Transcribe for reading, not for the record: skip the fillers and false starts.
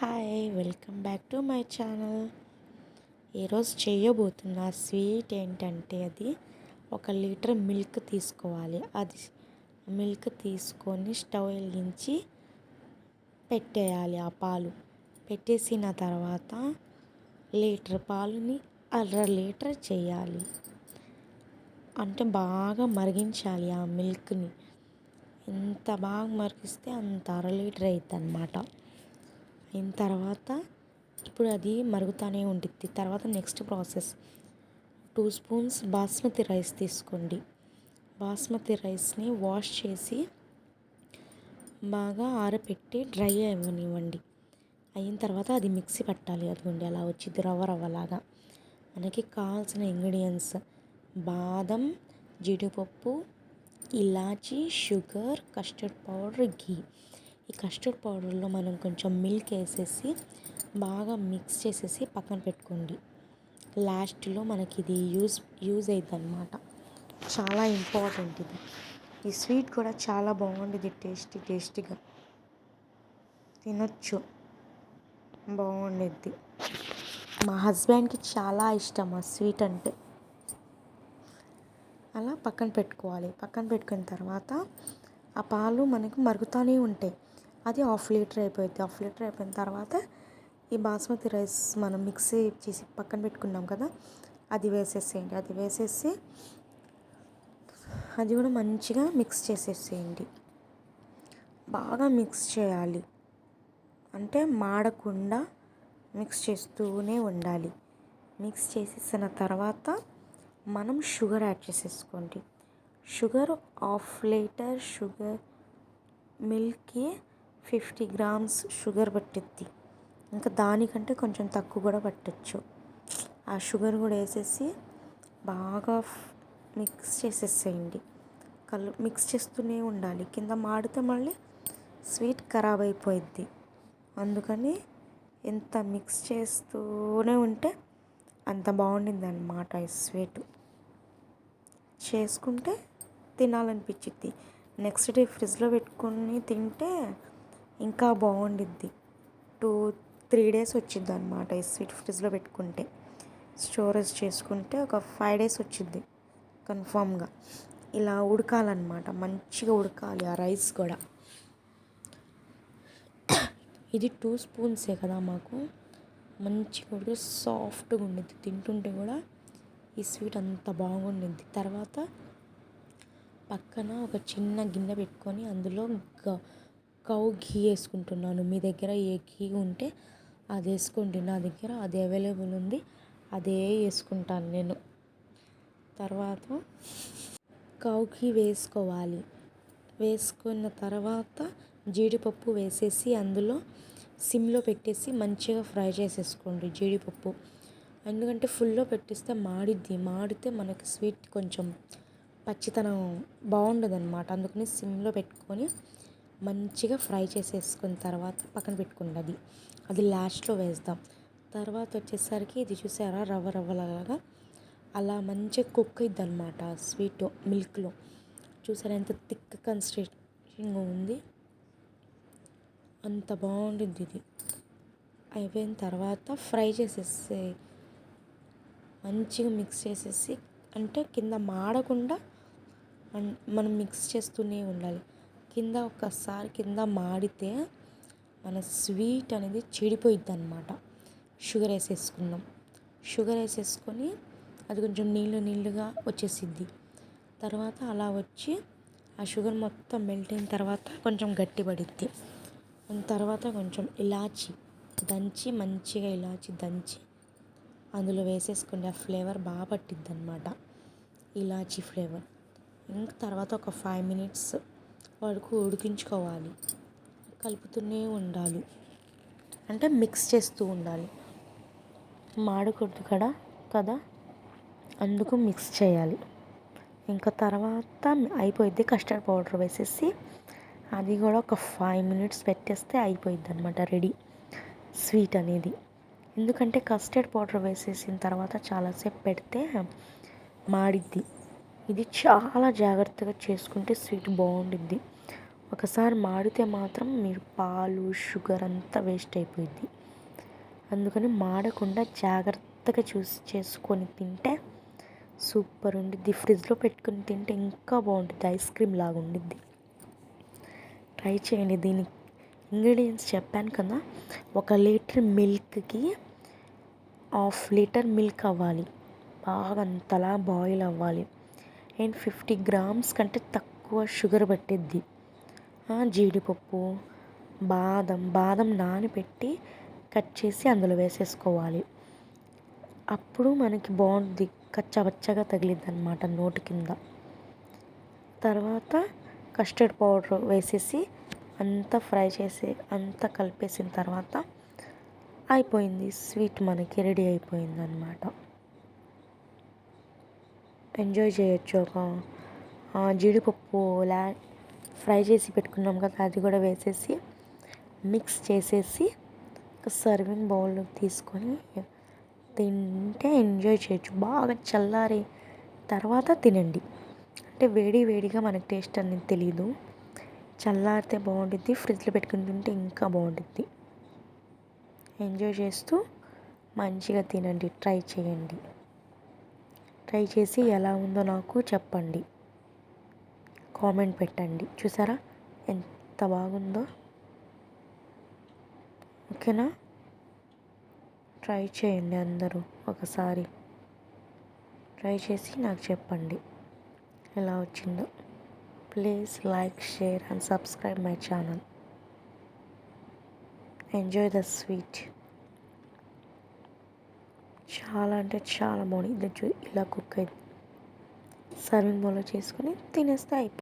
Hi, welcome back to my channel. ఈరోజు చేయబోతున్న sweet ఏంటంటే అది 1 లీటర్ మిల్క్ తీసుకోవాలి. అది మిల్క్ తీసుకొని స్టవ్ వెలిగించి పెట్టేయాలి. ఆ పాలు పెట్టేసిన తర్వాత లీటర్ పాలుని 1/2 లీటర్ చేయాలి. అంటే బాగా మరిగించాలి ఆ మిల్క్ని. ఎంత బాగా మరిగిస్తే అంత 1/2 లీటర్ అవుతుంది అన్నమాట. అయిన తర్వాత ఇప్పుడు అది మరుగుతూనే ఉంటుంది. తర్వాత next process 2 spoons basmati rice తీసుకోండి. బాస్మతి రైస్ని వాష్ చేసి బాగా ఆరబెట్టి డ్రై అవ్వనివ్వండి. అయిన తర్వాత అది మిక్సీ పట్టాలి. అదిగోండి అలా వచ్చింది రవ్వలాగా. మనకి కావాల్సిన ఇంగ్రీడియంట్స్ బాదం, జీడిపప్పు, ఇలాచీ, షుగర్, కస్టర్డ్ పౌడర్, ఘీ. ఈ కస్టర్డ్ పౌడర్లో మనం కొంచెం మిల్క్ వేసేసి బాగా మిక్స్ చేసేసి పక్కన పెట్టుకోండి. లాస్ట్లో మనకి ఇది యూజ్ అవుతుంది అన్నమాట. చాలా ఇంపార్టెంట్ ఇది. ఈ స్వీట్ కూడా చాలా బాగుంటుంది. టేస్టీగా తినొచ్చు, బాగుండిద్ది. మా హస్బెండ్కి చాలా ఇష్టం ఆ స్వీట్ అంటే. అలా పక్కన పెట్టుకోవాలి. పక్కన పెట్టుకున్న తర్వాత ఆ పాలు మనకు మరుగుతూనే ఉంటాయి. అది 1/2 లీటర్ అయిపోయింది. 1/2 లీటర్ అయిపోయిన తర్వాత ఈ బాస్మతి రైస్ మనం మిక్సీ చేసి పక్కన పెట్టుకున్నాం కదా, అది వేసేసేయండి. అది వేసేసి అది కూడా మంచిగా మిక్స్ చేసేసేయండి. బాగా మిక్స్ చేయాలి. అంటే మాడకుండా మిక్స్ చేస్తూనే ఉండాలి. మిక్స్ చేసేసిన తర్వాత మనం షుగర్ యాడ్ చేసేసుకోండి. షుగర్ 1/2 లీటర్ షుగర్ మిల్క్కి 50 గ్రామ్స్ షుగర్ పట్టిద్ది. ఇంకా దానికంటే కొంచెం తక్కువ కూడా పట్టచ్చు. ఆ షుగర్ కూడా వేసేసి బాగా మిక్స్ చేసేసేయండి. మిక్స్ చేస్తూనే ఉండాలి. కింద మాడితే మళ్ళీ స్వీట్ ఖరాబ్ అయిపోయిద్ది. అందుకని ఎంత మిక్స్ చేస్తూనే ఉంటే అంత బాగుండింది అన్నమాట. ఈ స్వీట్ చేసుకుంటే తినాలనిపించిద్ది. నెక్స్ట్ డే ఫ్రిడ్జ్లో పెట్టుకొని తింటే ఇంకా బాగుండిద్ది. 2-3 డేస్ వచ్చిద్ది అన్నమాట. ఈ స్వీట్ ఫ్రిడ్జ్లో పెట్టుకుంటే, స్టోరేజ్ చేసుకుంటే ఒక 5 డేస్ వచ్చిద్ది కన్ఫామ్గా. ఇలా ఉడకాలన్నమాట, మంచిగా ఉడకాలి ఆ రైస్ కూడా. ఇది 2 స్పూన్సే కదా మాకు, మంచిగా ఉడికి సాఫ్ట్గా ఉండిద్ది. తింటుంటే కూడా ఈ స్వీట్ అంత బాగుండిద్ది. తర్వాత పక్కన ఒక చిన్న గిన్నె పెట్టుకొని అందులో కౌ ఘీ వేసుకుంటున్నాను. మీ దగ్గర ఏ ఘీ ఉంటే అది వేసుకోండి. నా దగ్గర అది అవైలబుల్ ఉంది, అదే వేసుకుంటాను నేను. తర్వాత కౌ ఘీ వేసుకోవాలి. వేసుకున్న తర్వాత జీడిపప్పు వేసేసి అందులో సిమ్లో పెట్టేసి మంచిగా ఫ్రై చేసేసుకోండి జీడిపప్పు. ఎందుకంటే ఫుల్లో పెట్టిస్తే మాడితే మనకి స్వీట్ కొంచెం పచ్చితనం బాగుండదు అన్నమాట. అందుకని సిమ్లో పెట్టుకొని మంచిగా ఫ్రై చేసేసుకున్న తర్వాత పక్కన పెట్టుకోండి. అది లాస్ట్లో వేద్దాం. తర్వాత వచ్చేసరికి ఇది చూసారా, రవ్వలాగా అలా మంచిగా కుక్ అయ్యిద్ది అన్నమాట స్వీట్ మిల్క్లో. చూసారా ఎంత థిక్ కన్సిస్టెన్సీ ఉంది, అంత బాగుంటుంది ఇది. అయిపోయిన తర్వాత ఫ్రై చేసేసి మంచిగా మిక్స్ చేసేసి, అంటే కింద మాడకుండా మనం మిక్స్ చేస్తూనే ఉండాలి. కింద మాడితే మన స్వీట్ అనేది చెడిపోయిద్ది అన్నమాట. షుగర్ వేసేసుకొని అది కొంచెం నీళ్ళుగా వచ్చేసిద్ది. తర్వాత అలా వచ్చి ఆ షుగర్ మొత్తం మెల్ట్ అయిన తర్వాత కొంచెం గట్టి పడిద్ది. తర్వాత కొంచెం మంచిగా ఇలాచి దంచి అందులో వేసేసుకోండి. ఆ ఫ్లేవర్ బాగా పట్టిద్ది అన్నమాట, ఇలాచీ ఫ్లేవర్. ఇంకా తర్వాత ఒక 5 మినిట్స్ వరకు ఉడికించుకోవాలి. కలుపుతూనే ఉండాలి, అంటే మిక్స్ చేస్తూ ఉండాలి. మాడకూడదు కదా, అందుకు మిక్స్ చేయాలి. ఇంకా తర్వాత అయిపోయిద్ది. కస్టర్డ్ పౌడర్ వేసేసి అది కూడా ఒక 5 మినిట్స్ పెట్టేస్తే అయిపోయిద్ది అనమాట, రెడీ స్వీట్ అనేది. ఎందుకంటే కస్టర్డ్ పౌడర్ వేసేసిన తర్వాత చాలాసేపు పెడితే మాడిద్ది. ఇది చాలా జాగ్రత్తగా చేసుకుంటే స్వీట్ బాగుండిద్ది. ఒకసారి మాడితే మాత్రం మీరు పాలు షుగర్ అంతా వేస్ట్ అయిపోయింది. అందుకని మాడకుండా జాగ్రత్తగా చూసి చేసుకొని తింటే సూపర్ ఉండిద్ది. ఫ్రిడ్జ్లో పెట్టుకుని తింటే ఇంకా బాగుంటుంది, ఐస్ క్రీమ్ లాగా ఉండిద్ది. ట్రై చేయండి. దీనికి ఇంగ్రీడియంట్స్ చెప్పాను కదా, 1 లీటర్ మిల్క్కి 1/2 లీటర్ మిల్క్ అవ్వాలి, బాగా అంతలా బాయిల్ అవ్వాలి. అండ్ 50 గ్రామ్స్ కంటే తక్కువ షుగర్ పట్టిద్ది. జీడిపప్పు, బాదం నానబెట్టి కట్ చేసి అందులో వేసేసుకోవాలి. అప్పుడు మనకి బాగుంటుంది, కచ్చపచ్చగా తగిలిద్ది అనమాట నోటి కింద. తర్వాత కస్టర్డ్ పౌడర్ వేసేసి అంతా ఫ్రై చేసి అంతా కలిపేసిన తర్వాత అయిపోయింది, స్వీట్ మనకి రెడీ అయిపోయింది అనమాట. ఎంజాయ్ చేయొచ్చు. ఒక జీడిపప్పు ఫ్రై చేసి పెట్టుకున్నాం కదా, అది కూడా వేసేసి మిక్స్ చేసేసి ఒక సర్వింగ్ బౌల్లో తీసుకొని తింటే ఎంజాయ్ చేయొచ్చు. బాగా చల్లారి తర్వాత తినండి, అంటే వేడిగా మనకి టేస్ట్ అనేది తెలీదు. చల్లారితే బాగుంటుంది, ఫ్రిడ్జ్లో పెట్టుకుని తింటే ఇంకా బాగుంటుంది. ఎంజాయ్ చేస్తూ మంచిగా తినండి. ట్రై చేయండి. ట్రై చేసి ఎలా ఉందో నాకు చెప్పండి, కామెంట్ పెట్టండి. చూసారా ఎంత బాగుందో? ఓకేనా? ట్రై చేయండి అందరూ ఒకసారి. ట్రై చేసి నాకు చెప్పండి ఎలా వచ్చిందో. Please like, share and subscribe my channel. Enjoy the sweet. చాలా అంటే చాలా బాగుంది. ఇలా కుక్ అయింది. సర్వింగ్ బౌల్లో చేసుకొని తినేస్తే అయిపోయింది.